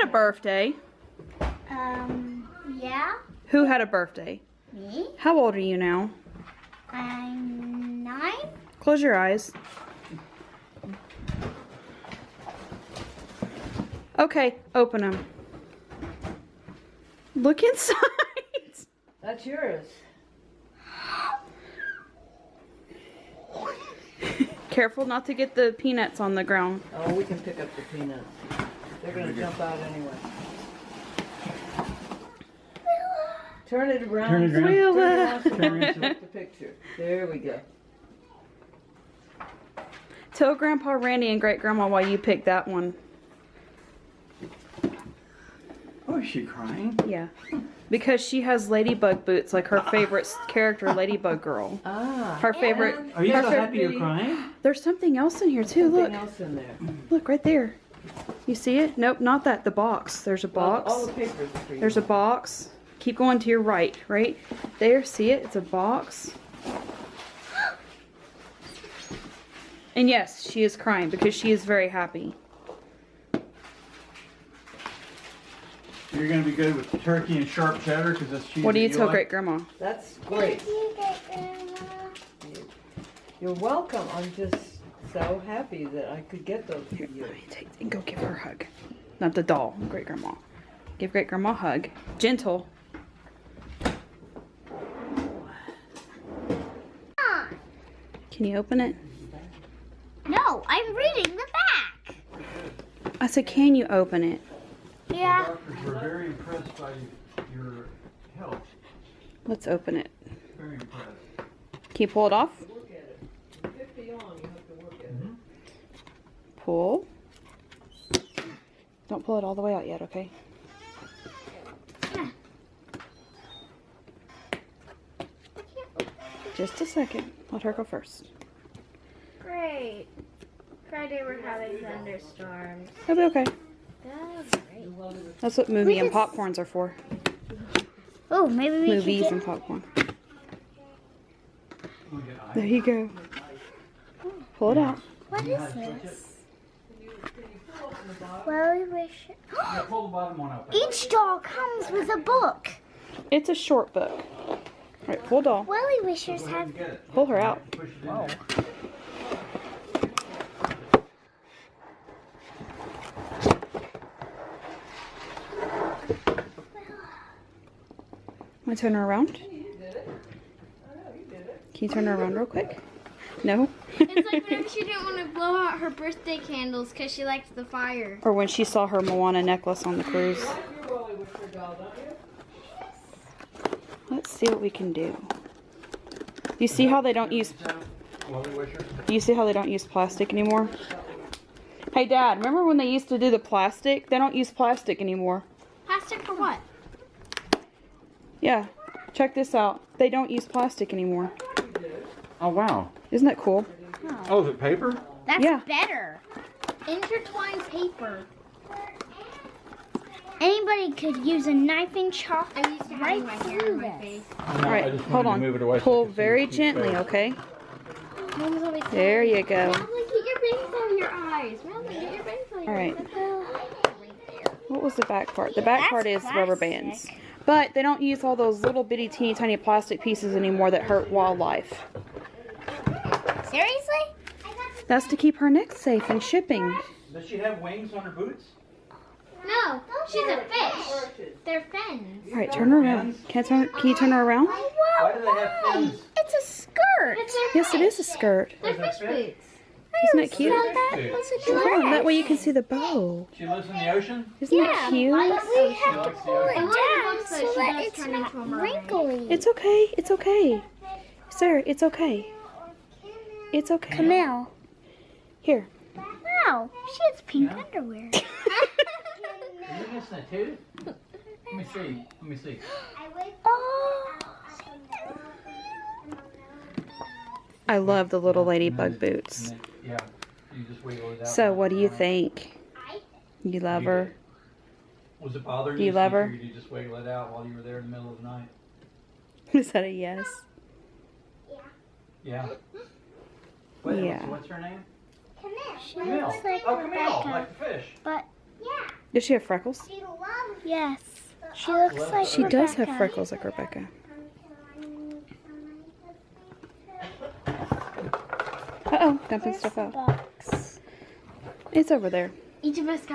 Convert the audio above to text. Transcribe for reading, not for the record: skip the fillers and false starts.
a birthday. Yeah. Who had a birthday? Me. How old are you now? I'm 9. Close your eyes. Okay, open them. Look inside. That's yours. Careful not to get the peanuts on the ground. Oh, we can pick up the peanuts. They're going to jump out anyway. Turn it around. Turn it around. Willa. Turn it around so look at the picture. There we go. Tell Grandpa Randy and Great Grandma why you picked that one. Oh, is she crying? Yeah. Because she has ladybug boots, like her favorite character, Ladybug Girl. Ah. Her favorite. Are you her so fa- happy you're crying? There's something else in here too. Something Look. else in there. Look right there. You see it? Nope, not that. The box. There's a box. All the papers are for you. There's a box. Keep going to your right. Right there. See it? It's a box. And yes, she is crying because she is very happy. You're going to be good with turkey and sharp cheddar because that's cheese. What do you that tell like. Great Grandma? That's great. You're welcome. I'm just so happy that I could get those for Here, you. let me take and go give her a hug. Not the doll, Great Grandma. Give Great Grandma a hug. Gentle. Can you open it? No, I'm reading the back. I said, can you open it? Yeah. The doctors were very impressed by your health. Let's open it. Very impressed. Can you pull it off? Look at it. 50 on, you have to work at it. Pull. Don't pull it all the way out yet, okay? Just a second. Let her go first. Great. Friday we're having thunderstorms. It'll be okay. That's great. That's what movie and popcorns are for. Oh, maybe we Movies should and popcorn. We get ice. There you go. Pull it out. What is this? Wellie Wisher. Yeah, pull the bottom one up. Each doll comes with a book. It's a short book. All right, pull doll. Wellie Wishers Go ahead have. and get it. Pull her out. Push it in there. Want to turn her around? You did it. I know, you did it. Can you turn her around real quick? No? It's like whenever she didn't want to blow out her birthday candles because she liked the fire. Or when she saw her Moana necklace on the cruise. You like your Wellie Wisher doll, don't you? Let's see what we can do. You see how they don't use Wellie Wisher. you see how they don't use plastic anymore? Hey Dad, remember when they used to do the plastic? They don't use plastic anymore. Plastic for what? Yeah. Check this out. They don't use plastic anymore. Oh, wow. Isn't that cool? Oh, is it paper? That's Yeah. better. Intertwined paper. Anybody could use a knife and chop I used to have my hair in my face. Alright, hold on. Pull very gently, okay? Mom was always saying, There you go. Madeline, get your bangs out of your eyes. Madeline, get your bangs out of your Alright. eyes. What was the back part? The back That's part is rubber plastic. bands. But they don't use all those little bitty teeny tiny plastic pieces anymore that hurt wildlife. Seriously? That's to keep her neck safe in shipping. Does she have wings on her boots? No, she's a fish. They're fins. Alright, turn her around. Can you turn her around? Why do they have fins? It's a skirt. It's their Yes, it is a skirt. They're fish boots. Isn't that cute? That was a Come on, dress. that way you can see the bow. She lives in the ocean? Isn't that cute? But we have to likes the pull it ocean. down Looks like so she that does it's turn not into a mermaid. wrinkly. It's okay. It's okay. Sarah, it's okay. It's okay. Camille. Here. Wow, she has pink underwear. Are you missing a tooth? Let me see. Let me see. Oh. I love the little ladybug boots. And then, yeah, you just wiggle it out. So what do you think? You love her? Was it bothering You you? love So her? figured you just wiggle it out while you were there in the middle of the night? Is that a yes? Yeah. Wait, Yeah. what's her name? She Camille. looks like Oh, Camille, Rebecca, like the fish. but Does she have freckles? Yes. She looks like She does have Rebecca. freckles like Rebecca. Uh-oh, dumping Where's stuff the out. box? It's over there. Each of us got